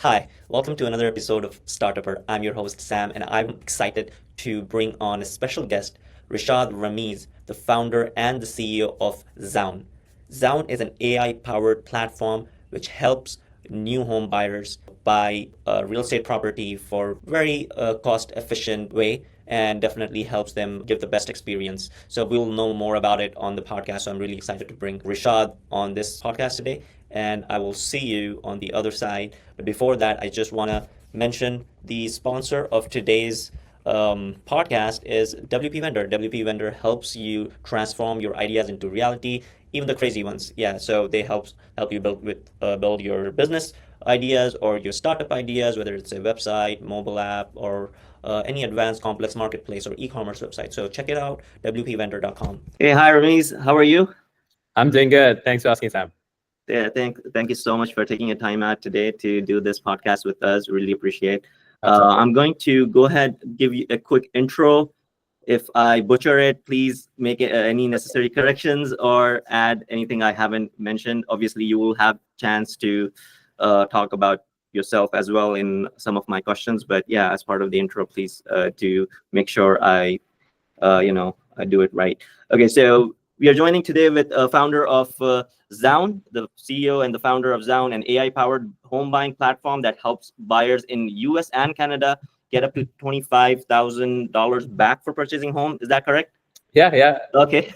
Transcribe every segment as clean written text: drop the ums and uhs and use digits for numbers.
Hi, welcome to another episode of Startupper. I'm your host Sam, and I'm excited to bring on a special guest, Rishard Rameez, the founder and the CEO of Zown. Zown is an AI-powered platform which helps new home buyers buy real estate property for very cost-efficient way and definitely helps them give the best experience. So we'll know more about it on the podcast. So I'm really excited to bring Rishad on this podcast today, and I will see you on the other side. But before that, I just want to mention the sponsor of today's podcast is WPVender. WPVender helps you transform your ideas into reality, even the crazy ones. Yeah, so they help you build your business ideas or your startup ideas, whether it's a website, mobile app, or any advanced complex marketplace or e-commerce website. So check it out, WPVender.com. Hey, hi, Rameez. How are you? I'm doing good. Thanks for asking, Sam. Yeah, thank you so much for taking your time out today to do this podcast with us. Really appreciate. I'm going to go ahead give you a quick intro. If I butcher it, please make any necessary corrections or add anything I haven't mentioned. Obviously, you will have chance to talk about yourself as well in some of my questions. But yeah, as part of the intro, please to make sure I do it right. Okay, so we are joining today with a founder of Zown, the CEO and the founder of Zown, an AI-powered home buying platform that helps buyers in US and Canada get up to $25,000 back for purchasing home. Is that correct? Yeah. Okay.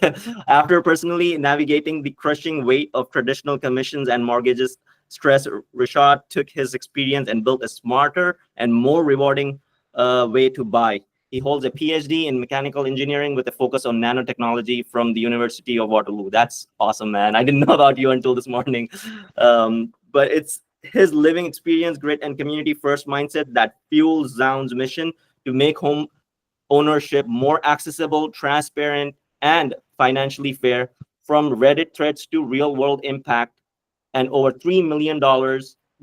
After personally navigating the crushing weight of traditional commissions and mortgages stress, Rishad took his experience and built a smarter and more rewarding way to buy. He holds a PhD in mechanical engineering with a focus on nanotechnology from the University of Waterloo. That's awesome, man. I didn't know about you until this morning. But it's his living experience, grit, and community-first mindset that fuels Zown's mission to make home ownership more accessible, transparent, and financially fair. From Reddit threads to real-world impact, and over $3 million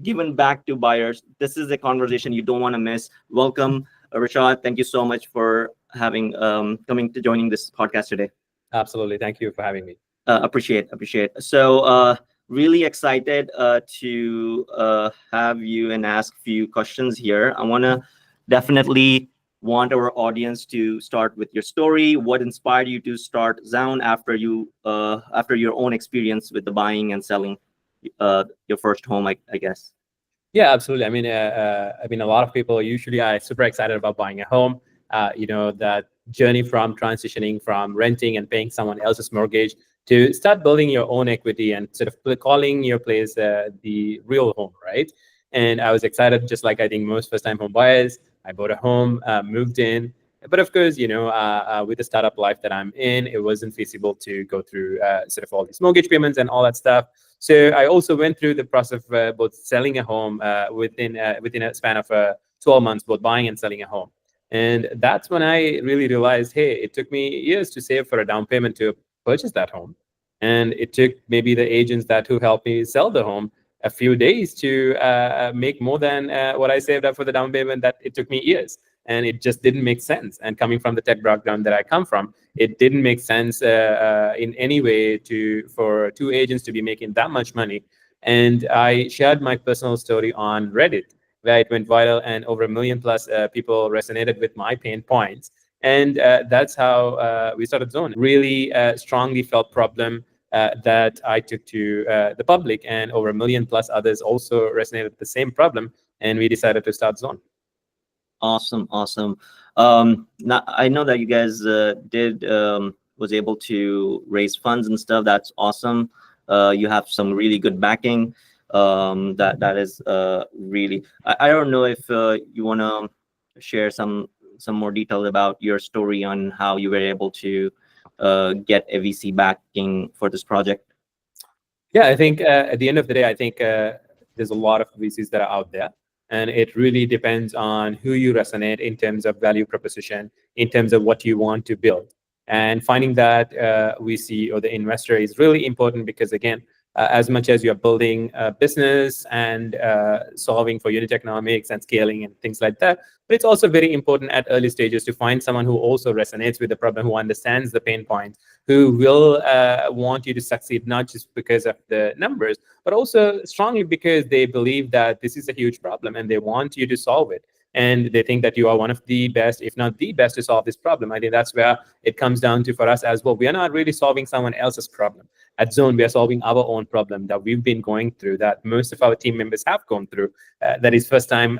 given back to buyers. This is a conversation you don't want to miss. Welcome, Rishad. Thank you so much for having coming to joining this podcast today. Absolutely. Thank you for having me. Appreciate. So really excited to have you and ask a few questions here. I definitely want our audience to start with your story. What inspired you to start Zown after your own experience with the buying and selling your first home, I guess. Yeah, absolutely. I mean, a lot of people usually are super excited about buying a home. That journey from transitioning from renting and paying someone else's mortgage to start building your own equity and sort of calling your place the real home, right? And I was excited, just like I think most first-time home buyers. I bought a home, moved in. But of course, with the startup life that I'm in, it wasn't feasible to go through sort of all these mortgage payments and all that stuff. So I also went through the process of both selling a home within a span of 12 months, both buying and selling a home. And that's when I really realized, hey, it took me years to save for a down payment to purchase that home. And it took maybe the agents who helped me sell the home a few days to make more than what I saved up for the down payment. That it took me years. And it just didn't make sense. And coming from the tech background that I come from, it didn't make sense in any way for two agents to be making that much money. And I shared my personal story on Reddit, where it went viral, and over 1 million plus people resonated with my pain points. And that's how we started Zown. Really strongly felt problem that I took to the public, and over 1 million plus others also resonated with the same problem. And we decided to start Zown. Awesome. Now I know that you guys was able to raise funds and stuff. That's awesome. You have some really good backing. That is really. I don't know if you want to share some more details about your story on how you were able to get a VC backing for this project. Yeah, I think at the end of the day, I think there's a lot of VCs that are out there. And it really depends on who you resonate in terms of value proposition, in terms of what you want to build. And finding that VC or the investor is really important because, again, as much as you're building a business and solving for unit economics and scaling and things like that. But it's also very important at early stages to find someone who also resonates with the problem, who understands the pain points, who will want you to succeed, not just because of the numbers, but also strongly because they believe that this is a huge problem and they want you to solve it. And they think that you are one of the best, if not the best, to solve this problem. I think that's where it comes down to for us as well. We are not really solving someone else's problem. At Zone, we are solving our own problem that we've been going through, that most of our team members have gone through. That is first time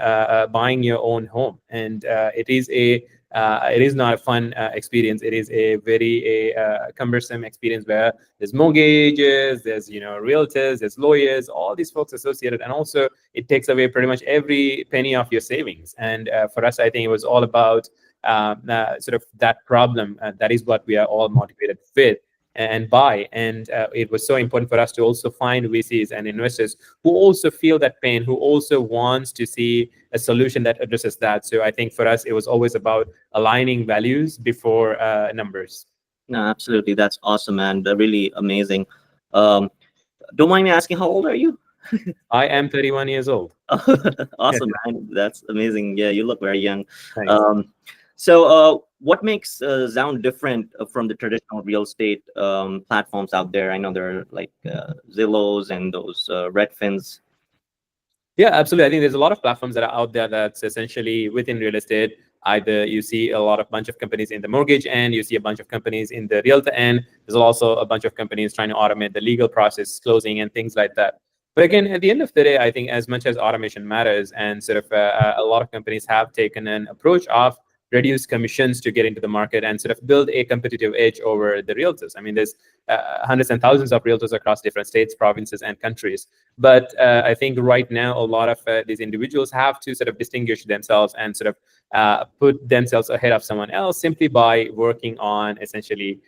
buying your own home, and it is not a fun experience. It is a very cumbersome experience where there's mortgages, there's realtors, there's lawyers, all these folks associated, and also it takes away pretty much every penny of your savings. And for us, I think it was all about sort of that problem. That is what we are all motivated with and buy. And it was so important for us to also find VCs and investors who also feel that pain, who also wants to see a solution that addresses that. So I think for us, it was always about aligning values before numbers. No, absolutely. That's awesome, man. Really amazing. Don't mind me asking, how old are you? I am 31 years old. Awesome, man. That's amazing. Yeah, you look very young. Thanks. So what makes Zown different from the traditional real estate platforms out there? I know there are like Zillows and those Redfins. Yeah, absolutely. I think there's a lot of platforms that are out there that's essentially within real estate. Either you see a lot of bunch of companies in the mortgage end, you see a bunch of companies in the realtor end. There's also a bunch of companies trying to automate the legal process, closing, and things like that. But again, at the end of the day, I think as much as automation matters, and sort of a lot of companies have taken an approach of reduce commissions to get into the market and sort of build a competitive edge over the realtors. I mean, there's hundreds and thousands of realtors across different states, provinces, and countries. But I think right now, a lot of these individuals have to sort of distinguish themselves and sort of put themselves ahead of someone else simply by working on essentially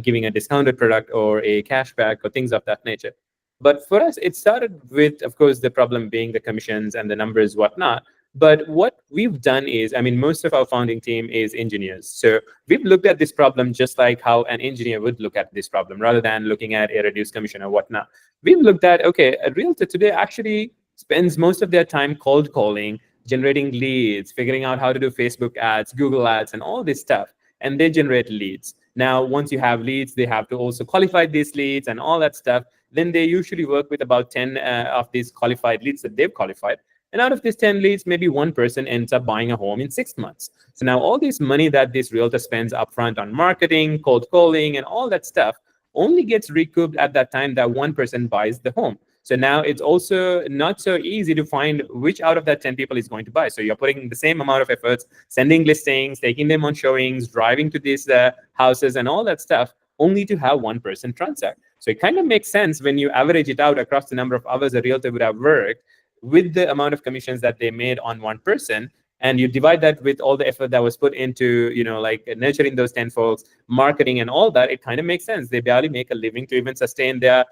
giving a discounted product or a cashback or things of that nature. But for us, it started with, of course, the problem being the commissions and the numbers, whatnot. But what we've done is, I mean, most of our founding team is engineers. So we've looked at this problem just like how an engineer would look at this problem, rather than looking at a reduced commission or whatnot. We've looked at, okay, a realtor today actually spends most of their time cold calling, generating leads, figuring out how to do Facebook ads, Google ads, and all this stuff. And they generate leads. Now, once you have leads, they have to also qualify these leads and all that stuff. Then they usually work with about 10 of these qualified leads that they've qualified. And out of these 10 leads, maybe one person ends up buying a home in 6 months. So now all this money that this realtor spends upfront on marketing, cold calling, and all that stuff only gets recouped at that time that one person buys the home. So now it's also not so easy to find which out of that 10 people is going to buy. So you're putting the same amount of efforts, sending listings, taking them on showings, driving to these houses and all that stuff, only to have one person transact. So it kind of makes sense when you average it out across the number of hours a realtor would have worked with the amount of commissions that they made on one person, and you divide that with all the effort that was put into, like nurturing those 10 folks, marketing and all that, it kind of makes sense. They barely make a living to even sustain their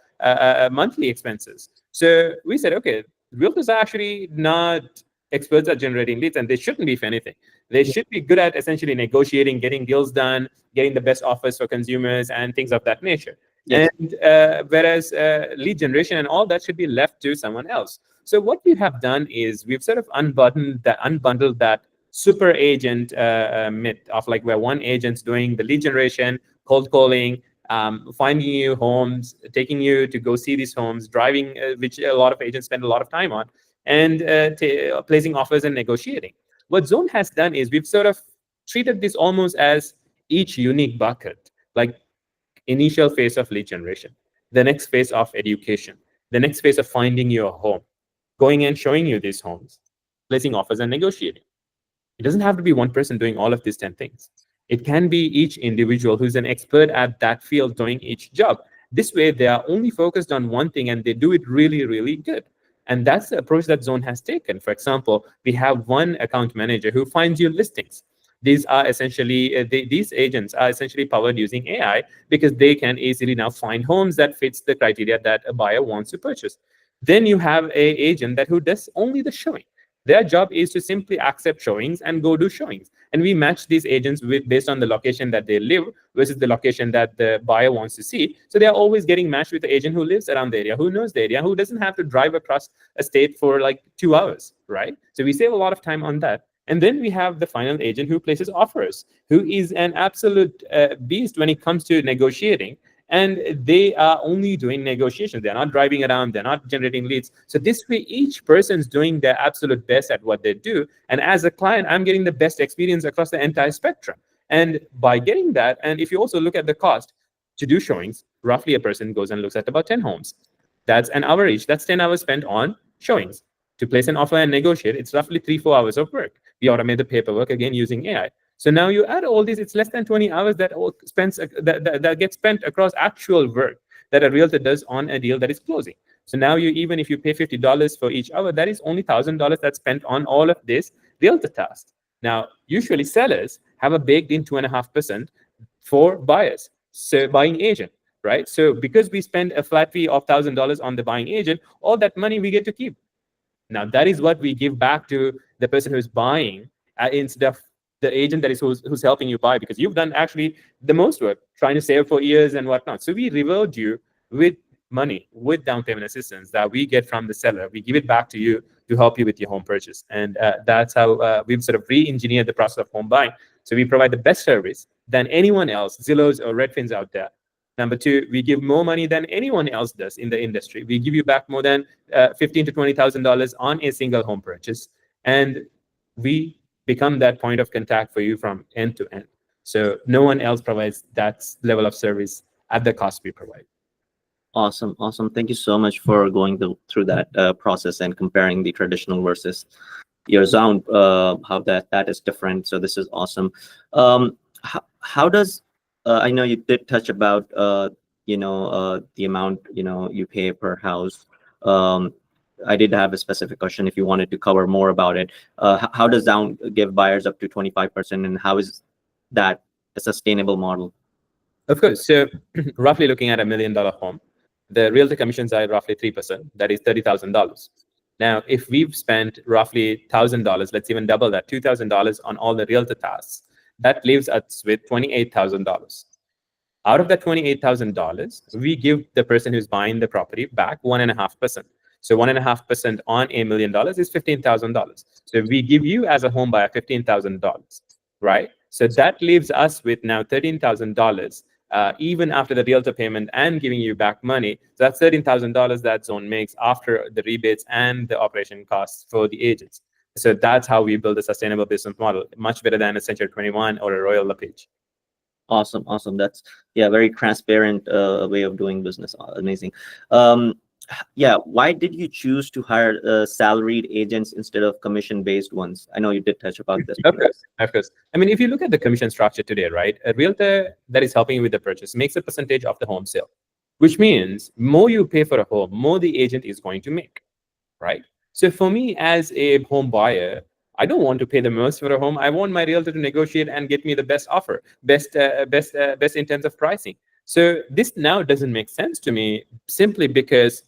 monthly expenses. So we said, okay, realtors are actually not experts at generating leads, and they shouldn't be, if anything. They should be good at essentially negotiating, getting deals done, getting the best offers for consumers and things of that nature. Yes. And whereas lead generation and all that should be left to someone else. So what we have done is we've sort of unbundled that super agent myth of like where one agent's doing the lead generation, cold calling, finding you homes, taking you to go see these homes, driving, which a lot of agents spend a lot of time on, and placing offers and negotiating. What Zone has done is we've sort of treated this almost as each unique bucket, like initial phase of lead generation, the next phase of education, the next phase of finding your home, going and showing you these homes, placing offers and negotiating. It doesn't have to be one person doing all of these 10 things. It can be each individual who's an expert at that field doing each job. This way, they are only focused on one thing and they do it really, really good. And that's the approach that Zone has taken. For example, we have one account manager who finds you listings. These are essentially, these agents are essentially powered using AI because they can easily now find homes that fits the criteria that a buyer wants to purchase. Then you have an agent who does only the showing. Their job is to simply accept showings and go do showings. and we match these agents based on the location that they live versus the location that the buyer wants to see. So they are always getting matched with the agent who lives around the area, who knows the area, who doesn't have to drive across a state for like 2 hours, right? So we save a lot of time on that. And then we have the final agent who places offers, who is an absolute beast when it comes to negotiating. And they are only doing negotiations. They're not driving around. They're not generating leads. So this way, each person's doing their absolute best at what they do. And as a client, I'm getting the best experience across the entire spectrum. And by getting that, and if you also look at the cost to do showings, roughly a person goes and looks at about 10 homes. That's an hour each. That's 10 hours spent on showings. To place an offer and negotiate, it's roughly 3-4 hours of work. We automate the paperwork again using AI. So now you add all these, it's less than 20 hours that gets spent across actual work that a realtor does on a deal that is closing. So now even if you pay $50 for each hour, that is only $1,000 that's spent on all of this realtor tasks. Now, usually sellers have a baked in 2.5% for buyers, so buying agent, right? So because we spend a flat fee of $1,000 on the buying agent, all that money we get to keep. Now, that is what we give back to the person who's buying instead of the agent that is who's helping you buy, because you've done actually the most work trying to save for years and whatnot. So we reward you with money, with down payment assistance that we get from the seller. We give it back to you to help you with your home purchase. And that's how we've sort of re-engineered the process of home buying. So we provide the best service than anyone else, Zillows or Redfins out there. Number two, we give more money than anyone else does in the industry. We give you back more than $15,000 to $20,000 on a single home purchase. And we become that point of contact for you from end to end. So no one else provides that level of service at the cost we provide. Awesome. Thank you so much for going through that process and comparing the traditional versus your Zown, how that is different. So this is awesome. How does I know you did touch about the amount you pay per house. I did have a specific question if you wanted to cover more about it. How does Zown give buyers up to 25%, and how is that a sustainable model? Of course. So roughly looking at $1 million home, the realtor commissions are roughly 3%. That is $30,000. Now, if we've spent roughly $1,000, let's even double that, $2,000 on all the realtor tasks, that leaves us with $28,000. Out of that $28,000, we give the person who's buying the property back 1.5%. So 1.5% on $1 million is $15,000. So we give you as a home buyer $15,000, right? So that leaves us with now $13,000, even after the realtor payment and giving you back money. So that's $13,000 that Zown makes after the rebates and the operation costs for the agents. So that's how we build a sustainable business model, much better than a Century 21 or a Royal LePage. Awesome. That's very transparent way of doing business. Amazing. Why did you choose to hire salaried agents instead of commission-based ones? I know you did touch about this. Of course. I mean, if you look at the commission structure today, right, a realtor that is helping you with the purchase makes a percentage of the home sale, which means more you pay for a home, more the agent is going to make, right? So for me as a home buyer, I don't want to pay the most for a home. I want my realtor to negotiate and get me the best offer, best in terms of pricing. So this now doesn't make sense to me, simply because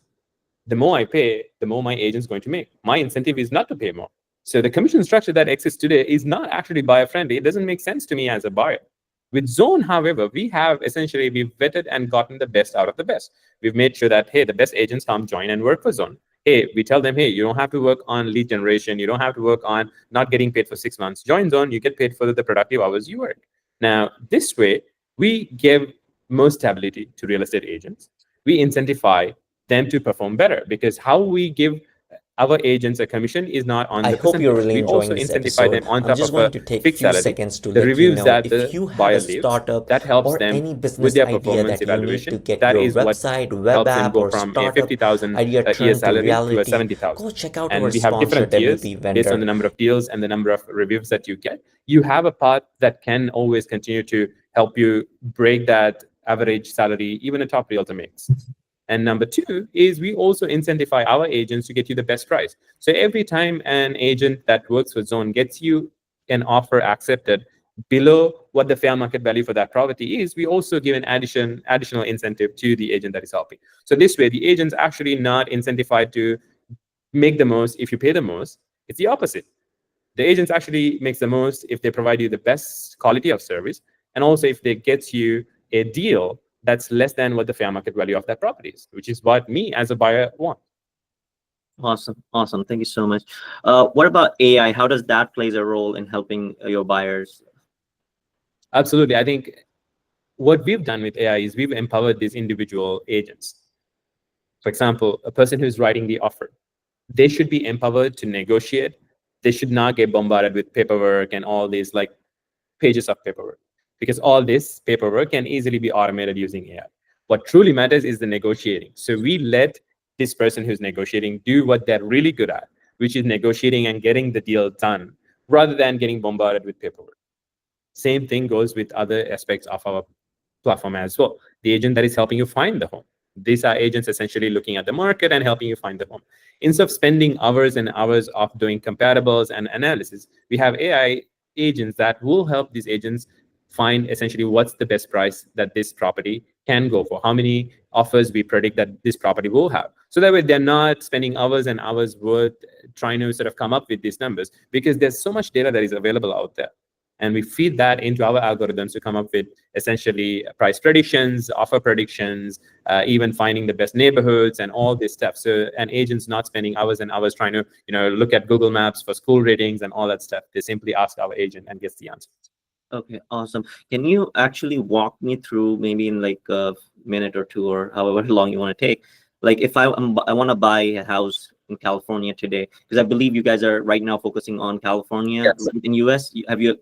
the more I pay, the more my agent's going to make. My incentive is not to pay more. So the commission structure that exists today is not actually buyer friendly. It doesn't make sense to me as a buyer. With Zown, however, we've vetted and gotten the best out of the best. We've made sure that, hey, the best agents come join and work for Zown. Hey, we tell them, hey, you don't have to work on lead generation. You don't have to work on not getting paid for 6 months. Join Zown, you get paid for the productive hours you work. Now, this way, we give more stability to real estate agents. We incentivize them to perform better, because how we give our agents a commission is not on the percentage. I hope you're really enjoying this episode. Them on I'm top just of going a to take a fixed few salary. seconds to The let you reviews know that if the you have buyer a leaves, startup that helps or them any business with their idea performance that you need evaluation. to get That your is what website, web helps them app, go or from a startup 50,000 idea a year turned to salary to a reality. 70,000. Go check out And our we have sponsor, different tiers WPVender. based on the number of deals and the number of reviews that you get. You have a path that can always continue to help you break that average salary even a top realtor makes. And number two is we also incentivize our agents to get you the best price. So every time an agent that works with Zown gets you an offer accepted below what the fair market value for that property is, we also give an additional incentive to the agent that is helping. So this way, the agent's actually not incentivized to make the most if you pay the most. It's the opposite. The agents actually makes the most if they provide you the best quality of service, and also if they get you a deal that's less than what the fair market value of that property is, which is what me as a buyer want. Awesome. Awesome. Thank you so much. What about AI? How does that plays a role in helping your buyers? Absolutely. I think what we've done with AI is we've empowered these individual agents. For example, a person who's writing the offer, they should be empowered to negotiate. They should not get bombarded with paperwork and all these like pages of paperwork, because all this paperwork can easily be automated using AI. What truly matters is the negotiating. So we let this person who's negotiating do what they're really good at, which is negotiating and getting the deal done rather than getting bombarded with paperwork. Same thing goes with other aspects of our platform as well. The agent that is helping you find the home. These are agents essentially looking at the market and helping you find the home. Instead of spending hours and hours of doing comparables and analysis, we have AI agents that will help these agents find essentially what's the best price that this property can go for, how many offers we predict that this property will have. So that way they're not spending hours and hours worth trying to sort of come up with these numbers, because there's so much data that is available out there. And we feed that into our algorithms to come up with essentially price predictions, offer predictions, even finding the best neighborhoods and all this stuff. So an agent's not spending hours and hours trying to look at Google Maps for school ratings and all that stuff. They simply ask our agent and gets the answer. Okay, awesome. Can you actually walk me through, maybe in like a minute or two, or however long you want to take, like if I want to buy a house in California today, because I believe you guys are right now focusing on California. Yes. In US, have you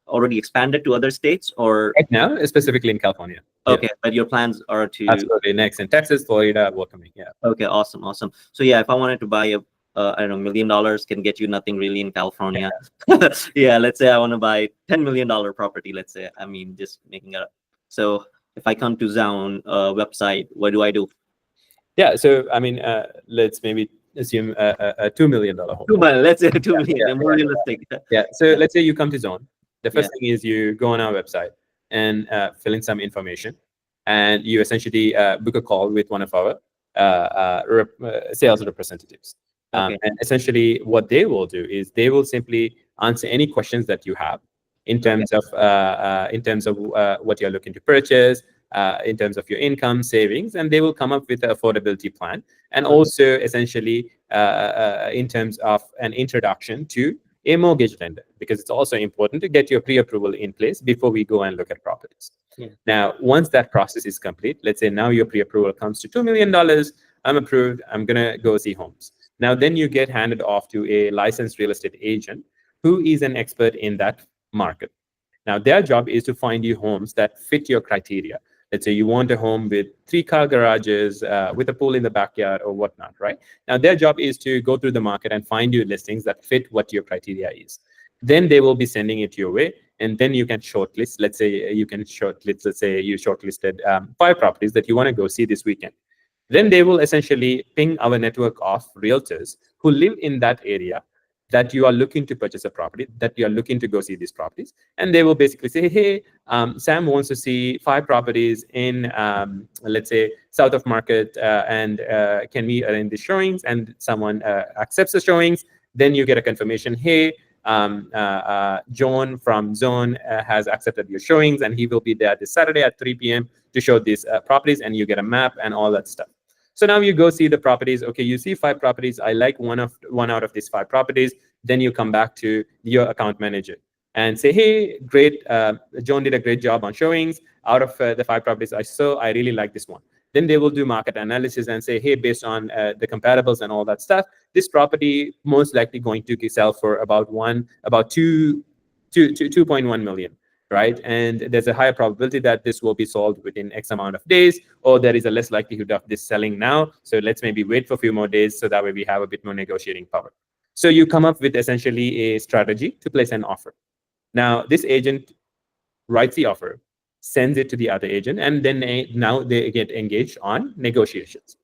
already expanded to other states, or right now, specifically in California? Okay, but your plans are to absolutely next in Texas, Florida, welcoming. Yeah. Okay, awesome. So yeah, if I wanted to buy a I don't know, $1 million can get you nothing really in California. Yeah, let's say I want to buy $10 million property. Let's say, I mean, just making it up. So if I come to Zown website, what do I do? Yeah, so I mean, let's maybe assume a $2 million home. Let's say $2 million. More realistic. Yeah, so let's say you come to Zown. The first thing is you go on our website and fill in some information, and you essentially book a call with one of our sales representatives. And essentially what they will do is they will simply answer any questions that you have in terms of what you're looking to purchase, in terms of your income, savings, and they will come up with an affordability plan, and also essentially in terms of an introduction to a mortgage lender, because it's also important to get your pre-approval in place before we go and look at properties. Now, once that process is complete, let's say now your pre-approval comes to $2 million, I'm approved, I'm gonna go see homes. Now, then you get handed off to a licensed real estate agent who is an expert in that market. Now, their job is to find you homes that fit your criteria. Let's say you want a home with 3-car garages, with a pool in the backyard or whatnot, right? Now, their job is to go through the market and find you listings that fit what your criteria is. Then they will be sending it your way, and then you can shortlist. Let's say you can shortlist, let's say you shortlisted 5 properties that you want to go see this weekend. Then they will essentially ping our network of realtors who live in that area that you are looking to purchase a property, that you are looking to go see these properties. And they will basically say, hey, Sam wants to see 5 properties in, let's say, south of Market, and can we arrange the showings? And someone accepts the showings. Then you get a confirmation, hey, John from Zone has accepted your showings, and he will be there this Saturday at 3 p.m. to show these properties, and you get a map and all that stuff. So now you go see the properties. Okay, you see 5 properties. I like one out of these 5 properties. Then you come back to your account manager and say, hey, great, John did a great job on showings. Out of the 5 properties I saw, I really like this one. Then they will do market analysis and say, hey, based on the comparables and all that stuff, this property most likely going to sell for about 2.1 million. Right? And there's a higher probability that this will be sold within X amount of days, or there is a less likelihood of this selling now. So let's maybe wait for a few more days, so that way we have a bit more negotiating power. So you come up with essentially a strategy to place an offer. Now, this agent writes the offer, sends it to the other agent, and then now they get engaged on negotiations.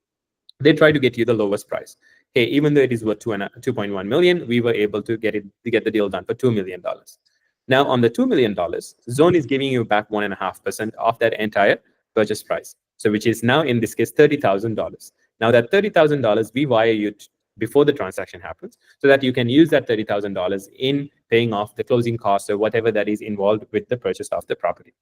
They try to get you the lowest price. Hey, even though it is worth 2.1 million, we were able to get the deal done for $2 million. Now, on the $2 million, Zone is giving you back 1.5% of that entire purchase price. So which is now, in this case, $30,000. Now, that $30,000, we wire you before the transaction happens, so that you can use that $30,000 in paying off the closing costs or whatever that is involved with the purchase of the property.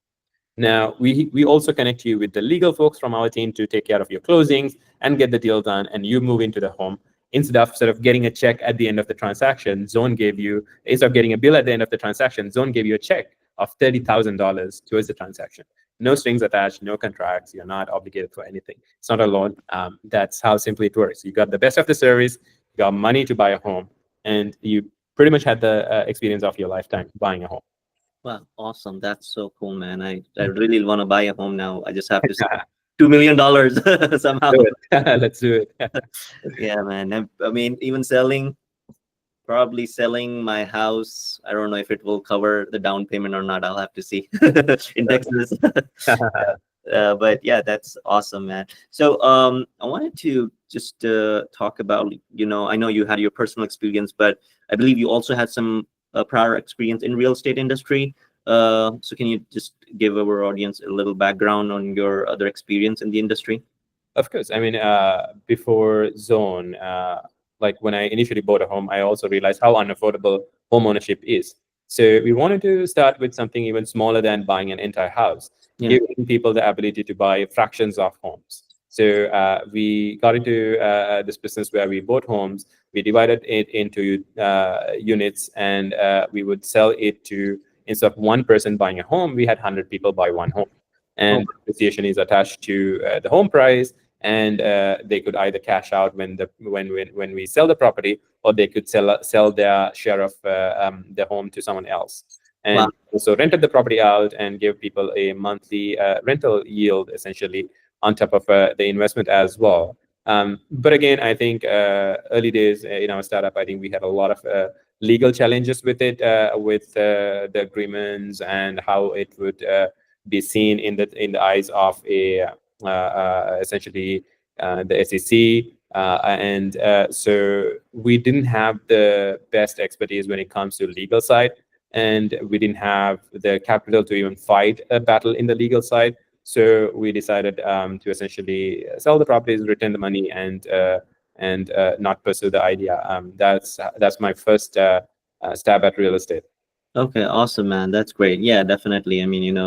Now, we also connect you with the legal folks from our team to take care of your closings and get the deal done, and you move into the home. Instead of sort of getting a check at the end of the transaction, instead of getting a bill at the end of the transaction, Zone gave you a check of $30,000 towards the transaction. No strings attached, no contracts. You're not obligated for anything. It's not a loan. That's how simply it works. You got the best of the service, you got money to buy a home, and you pretty much had the experience of your lifetime buying a home. Wow, awesome. That's so cool, man. I really want to buy a home now. I just have to save $2 million somehow. Do it. Let's do it. Yeah, man. I mean, even probably selling my house. I don't know if it will cover the down payment or not. I'll have to see in Texas. But yeah, that's awesome, man. So I wanted to just talk about, I know you had your personal experience, but I believe you also had some prior experience in real estate industry. So can you just give our audience a little background on your other experience in the industry? Of course. I mean, before Zone, like when I initially bought a home, I also realized how unaffordable home ownership is. So we wanted to start with something even smaller than buying an entire house, giving people the ability to buy fractions of homes. So we got into this business where we bought homes, we divided it into units, and we would sell it to, instead of one person buying a home, we had 100 people buy one home. And depreciation is attached to the home price, and they could either cash out when we sell the property, or they could sell their share of the home to someone else. And also rented the property out and give people a monthly rental yield, essentially, on top of the investment as well. But again, I think early days in our startup, I think we had a lot of legal challenges with it, with the agreements and how it would be seen in the eyes of essentially the SEC. And so we didn't have the best expertise when it comes to legal side, and we didn't have the capital to even fight a battle in the legal side. So we decided to essentially sell the properties, return the money, and not pursue the idea. That's my first stab at real estate. Okay, awesome, man. That's great. Yeah, definitely. I mean,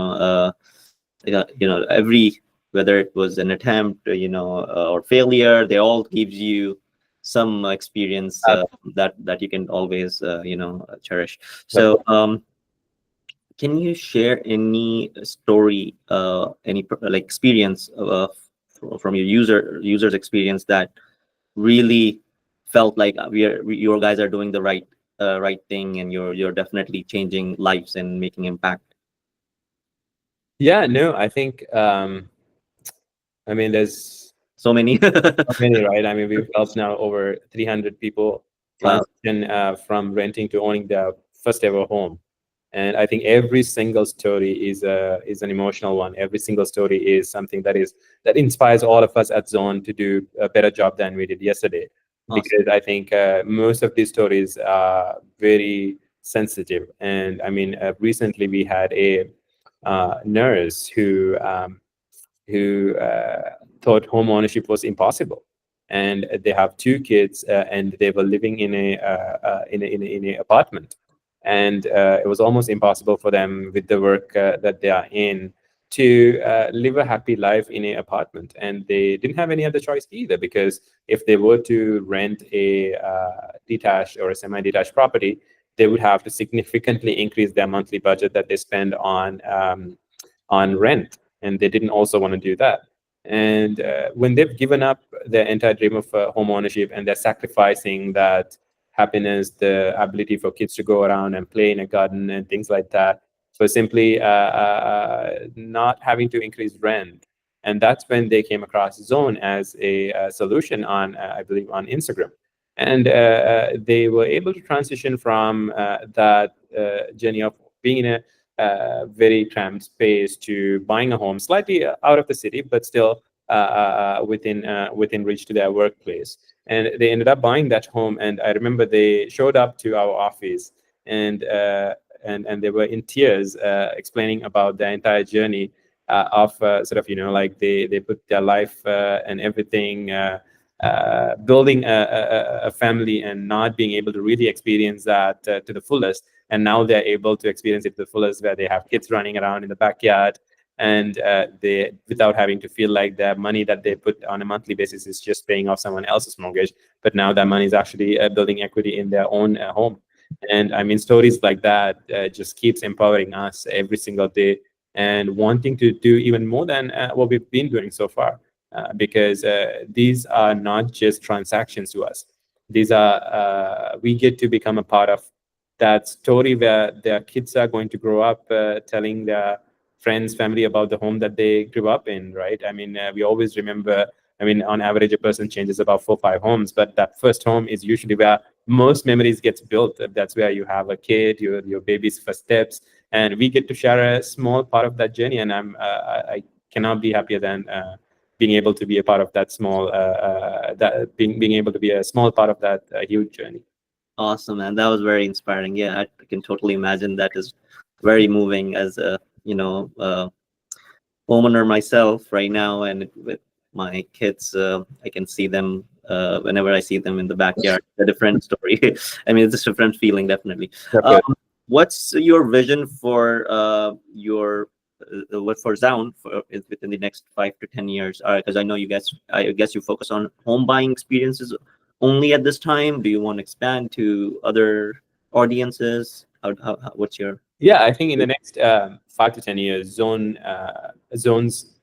every, whether it was an attempt, or failure, they all gives you some experience that you can always, cherish. So, can you share any story, any like experience from your user's experience that really felt like your guys are doing the right thing, and you're definitely changing lives and making impact? Yeah, no, I think I mean there's so many, right? I mean, we've helped now over 300 people transition from renting to owning their first ever home. And I think every single story is an emotional one. Every single story is something that inspires all of us at Zone to do a better job than we did yesterday. Awesome. Because I think most of these stories are very sensitive. And I mean, recently we had a nurse who thought home ownership was impossible, and they have 2 kids, and they were living in a apartment. And it was almost impossible for them with the work that they are in to live a happy life in an apartment. And they didn't have any other choice either, because if they were to rent a detached or a semi-detached property, they would have to significantly increase their monthly budget that they spend on rent. And they didn't also want to do that. And when they've given up their entire dream of home ownership, and they're sacrificing that happiness, the ability for kids to go around and play in a garden and things like that, for simply not having to increase rent. And that's when they came across Zone as a solution on, I believe, on Instagram. And they were able to transition from that journey of being in a very cramped space to buying a home slightly out of the city, but still within reach to their workplace. And they ended up buying that home. And I remember they showed up to our office, and they were in tears, explaining about their entire journey of sort of, like they put their life and everything building a family and not being able to really experience that to the fullest. And now they're able to experience it to the fullest, where they have kids running around in the backyard, and they, without having to feel like the money that they put on a monthly basis is just paying off someone else's mortgage, but now that money is actually building equity in their own home. And I mean, stories like that just keeps empowering us every single day, and wanting to do even more than what we've been doing so far, because these are not just transactions to us. These are we get to become a part of that story where their kids are going to grow up telling their friends, family about the home that they grew up in, right? I mean, we always remember, I mean, on average, a person changes about 4 or 5 homes, but that first home is usually where most memories gets built. That's where you have a kid, your baby's first steps, and we get to share a small part of that journey. And I cannot be happier than being able to be a part of that small, that being able to be a small part of that huge journey. Awesome, man. That was very inspiring. Yeah, I can totally imagine. That is very moving as a, homeowner myself right now, and with my kids, I can see them whenever I see them in the backyard. A different story. I mean, it's a different feeling, definitely. Definitely. What's your vision for your what for Zown for within the next 5 to 10 years? Because I know I guess you focus on home buying experiences only at this time. Do you want to expand to other audiences? What's your Yeah, I think in the next 5 to 10 years, Zone's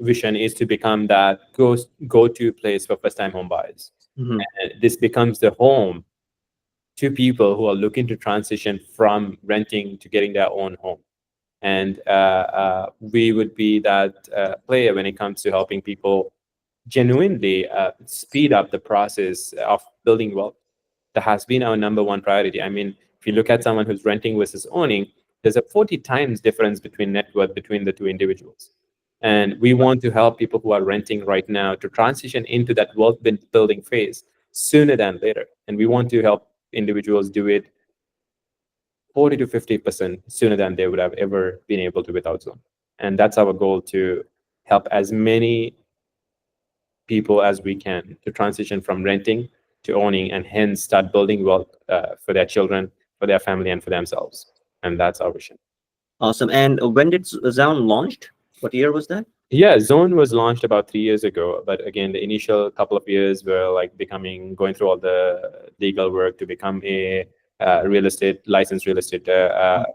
vision is to become that go-to place for first-time home buyers. Mhm. And this becomes the home to people who are looking to transition from renting to getting their own home. And we would be that player when it comes to helping people genuinely speed up the process of building wealth. That has been our number one priority. I mean, if you look at someone who's renting versus owning, there's a 40 times difference between net worth between the two individuals. And we want to help people who are renting right now to transition into that wealth building phase sooner than later. And we want to help individuals do it 40 to 50% sooner than they would have ever been able to without Zoom. And that's our goal, to help as many people as we can to transition from renting to owning, and hence start building wealth for their children, for their family, and for themselves. And that's our vision. Awesome. And when did Zown launched? What year was that? Yeah, Zone was launched about 3 years ago, but again, the initial couple of years were like going through all the legal work to become a licensed real estate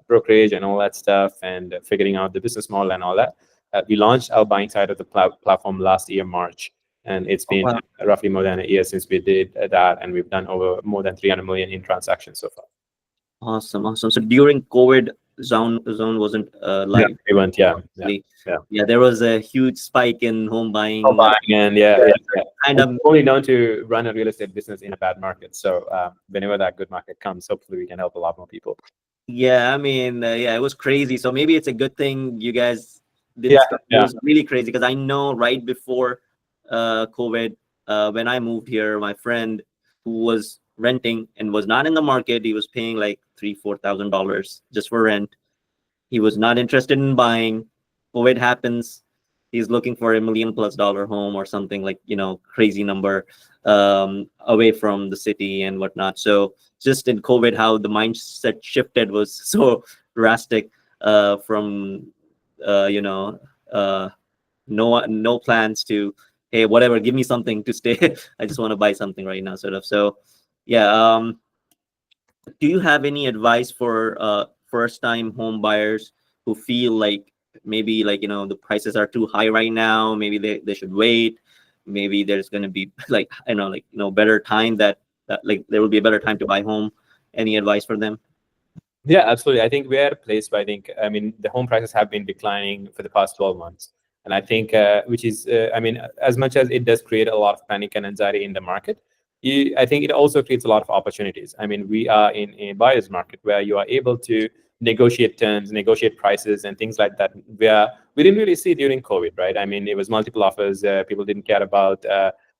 brokerage and all that stuff, and figuring out the business model and all that. We launched our buying side of the platform last year, March, and it's been Wow. roughly more than a year since we did that, and we've done over more than 300 million in transactions so far. Awesome, awesome. So during COVID, Zone wasn't live. We went, yeah. Yeah, there was a huge spike in home buying. And Kind of. We're only known to run a real estate business in a bad market. So whenever that good market comes, hopefully we can help a lot more people. Yeah, I mean, yeah, it was crazy. So maybe it's a good thing you guys did. Yeah, It was really crazy, because I know right before COVID, when I moved here, my friend who was renting and was not in the market, he was paying like $3,000-4,000 just for rent. He was not interested in buying. COVID happens. He's looking for $1 million+ home or something, like, crazy number, away from the city and whatnot. So just in COVID, how the mindset shifted was so drastic, from no plans to, hey, whatever, give me something to stay. I just want to buy something right now, sort of. So yeah. Do you have any advice for first time home buyers who feel like maybe, like, the prices are too high right now, maybe they should wait, maybe there's going to be like, better time, that like there will be a better time to buy home? Any advice for them? Yeah, absolutely. I think we're at a place where I mean, the home prices have been declining for the past 12 months. And I think, which is, I mean, as much as it does create a lot of panic and anxiety in the market, I think it also creates a lot of opportunities. I mean, we are in a buyer's market where you are able to negotiate terms, negotiate prices, and things like that, where we didn't really see during COVID, right? I mean, it was multiple offers. People didn't care about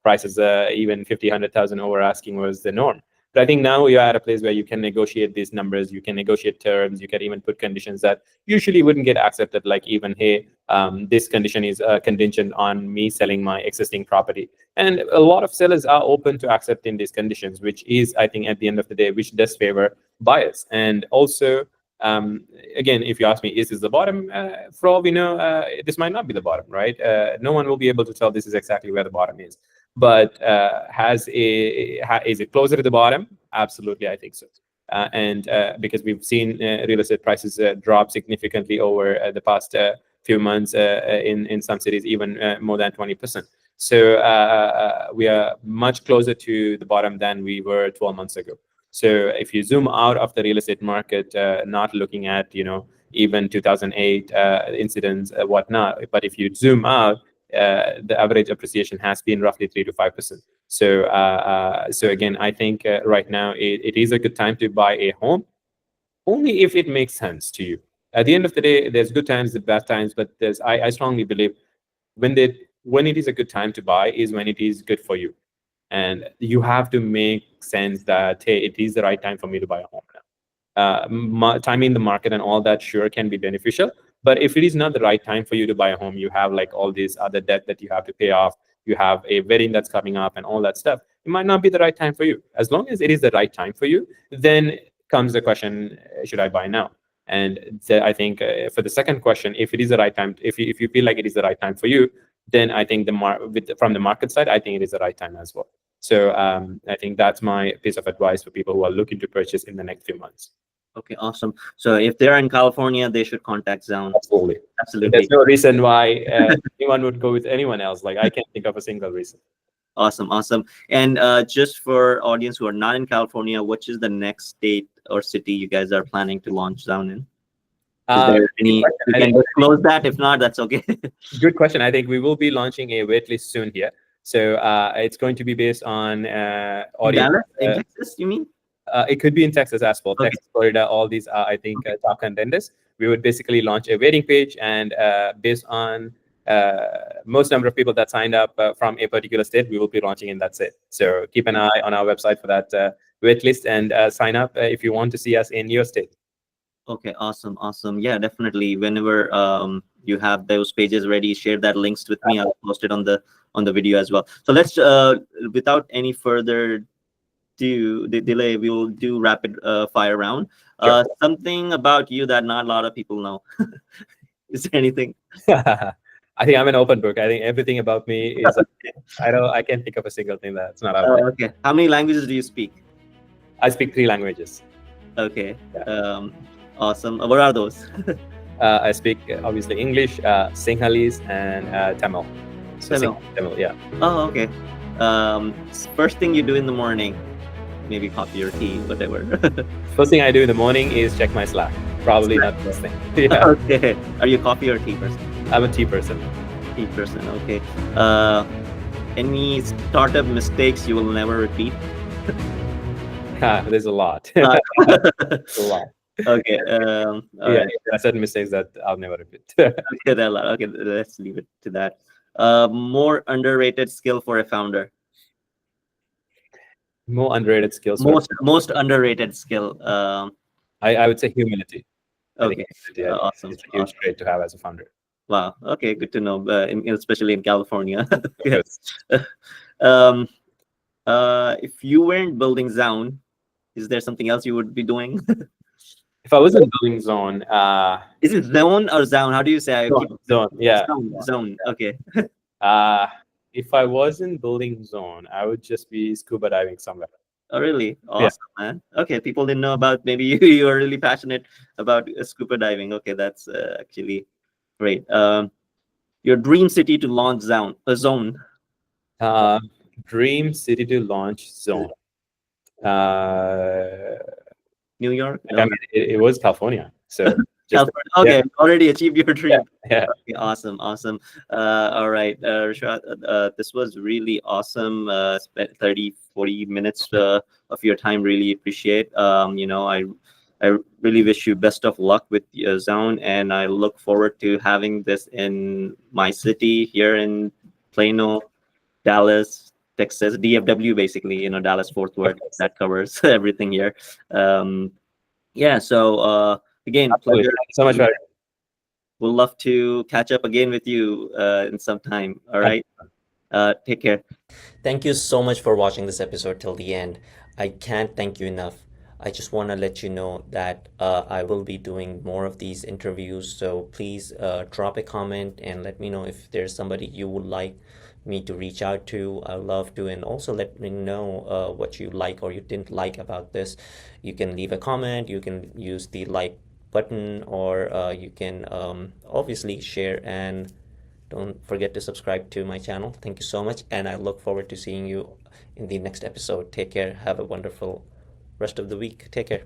prices. Even 50, 100,000 over asking was the norm. But I think now you're at a place where you can negotiate these numbers, you can negotiate terms, you can even put conditions that usually wouldn't get accepted, like even, hey, this condition is contingent on me selling my existing property. And a lot of sellers are open to accepting these conditions, which is, I think, at the end of the day, which does favor buyers. And also, again, if you ask me, is this the bottom? For all we know, this might not be the bottom, right? No one will be able to tell this is exactly where the bottom is. But is it closer to the bottom? Absolutely, I think so. And because we've seen real estate prices drop significantly over the past few months in some cities, even more than 20%. So we are much closer to the bottom than we were 12 months ago. So if you zoom out of the real estate market, not looking at, even 2008 incidents, whatnot, but if you zoom out, the average appreciation has been roughly 3 to 5%. So again, I think right now it is a good time to buy a home, only if it makes sense to you. At the end of the day, there's good times, the bad times, but I strongly believe when it is a good time to buy is when it is good for you. And you have to make sense that, hey, it is the right time for me to buy a home now. Timing the market and all that sure can be beneficial. But if it is not the right time for you to buy a home, you have like all this other debt that you have to pay off, you have a wedding that's coming up and all that stuff, it might not be the right time for you. As long as it is the right time for you, then comes the question, should I buy now? And I think for the second question, if it is the right time, if you feel like it is the right time for you, then I think from the market side, I think it is the right time as well. So I think that's my piece of advice for people who are looking to purchase in the next few months. Okay, awesome. So if they're in California, they should contact Zown. Absolutely. There's no reason why anyone would go with anyone else. Like, I can't think of a single reason. Awesome. And just for audience who are not in California, which is the next state or city you guys are planning to launch Zown in? Is there any, you can disclose that? If not, that's okay. Good question. I think we will be launching a waitlist soon here. So it's going to be based on audience. Dallas, in Texas, you mean? It could be in Texas as well. Okay. Texas, Florida, all these are, I think, top contenders. We would basically launch a waiting page, and based on most number of people that signed up from a particular state, we will be launching in that state. So keep an eye on our website for that wait list, and sign up if you want to see us in your state. Okay, awesome. Yeah, definitely. Whenever you have those pages ready, share that links with me. I'll post it on the video as well. So let's without any further delay, we will do rapid fire round. Sure. Something about you that not a lot of people know. Is there anything? I think I'm an open book. I think everything about me is. I can't think of a single thing that's not out there. Okay. How many languages do you speak? I speak 3 languages. Okay. Yeah. Awesome. What are those? I speak obviously English, Sinhalese, and Tamil. So Tamil, yeah. Oh, okay. First thing you do in the morning, maybe coffee or tea, whatever. First thing I do in the morning is check my Slack. Probably not the first thing. Yeah. Okay. Are you a coffee or tea person? I'm a tea person. Tea person. Okay. Any startup mistakes you will never repeat? There's a lot. There's a lot. Okay. Yeah, right. there are certain mistakes that I'll never repeat. Okay, let's leave it to that. More underrated skill for a founder. More underrated skills. Most underrated skill. I would say humility. Okay. Awesome. It's a huge trait to have as a founder. Wow. Okay, good to know. Especially in California. Yes. If you weren't building Zown, is there something else you would be doing? If I wasn't building Zone, is it Zone or Zown? How do you say? Zone, yeah. Zone. Okay. If I wasn't building Zone, I would just be scuba diving somewhere. Oh, really? Awesome, man. Okay, people didn't know about. Maybe you are really passionate about scuba diving. Okay, that's actually great. Your dream city to launch Zone. Dream city to launch Zone. New York? No. I mean, it was California. So California. Okay, yeah. Already achieved your dream. Yeah. Okay, awesome. All right, Rishard, this was really awesome. Spent 30-40 minutes of your time. Really appreciate. I really wish you best of luck with Zown, and I look forward to having this in my city here in Plano, Dallas, Texas, DFW, basically, Dallas Fort Worth. That covers everything here. Yeah. So again, Absolutely. pleasure. Thank you so much for We'll love to catch up again with you in some time. All right. Take care. Thank you so much for watching this episode till the end. I can't thank you enough. I just want to let you know that I will be doing more of these interviews. So please drop a comment and let me know if there's somebody you would like me to reach out to. I'd love to. And also let me know what you like or you didn't like about this. You can leave a comment. You can use the like button, or you can obviously share, and don't forget to subscribe to my channel. Thank you so much, and I look forward to seeing you in the next episode. Take care. Have a wonderful rest of the week. Take care.